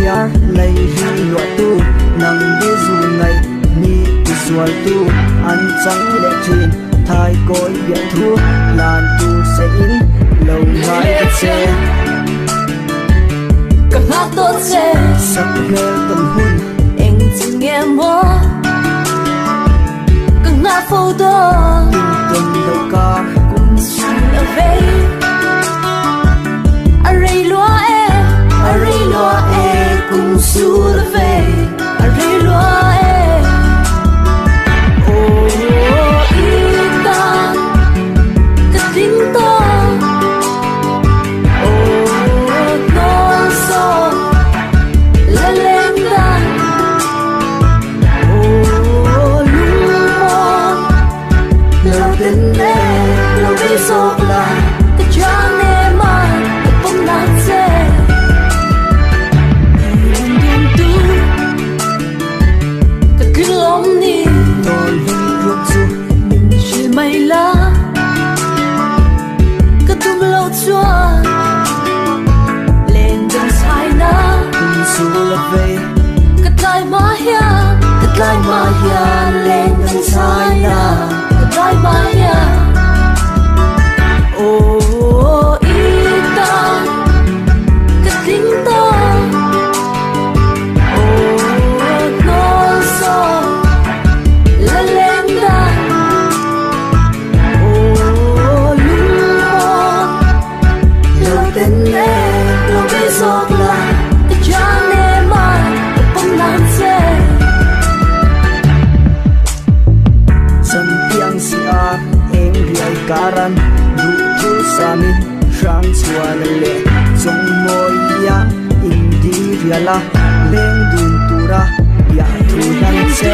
yar lay hi lo tu nang bi zu ngai ni isual tu an chang le thin thai koi bia thu lan tu se in lo mai ka che ka ha to che sak hel tâm hun anh chỉ nghe mơ ka nga phô đó tuần đâu ca cùng xin ở đây array loa e cùng su ở đây array loa e oh ita ka tin to oh non so la lenda oh lumon lo den ne lo vi so la ka jane ma ka pom na se dum tu ka kilom ni ton hin ruột zu chỉ mày la ka tum lo chua lên dần sai na kun su la ve ka tai ma hian lên dần sai na ka tai ma hian oh ita ka ting to oh non so la lenda oh lumon lo ten ne lo be sok la ka jane ma ka pom nan se san piang si a eng riai karan du tu sami rang chuan le chong moi ya indi riala leng dun tura ya thu nan che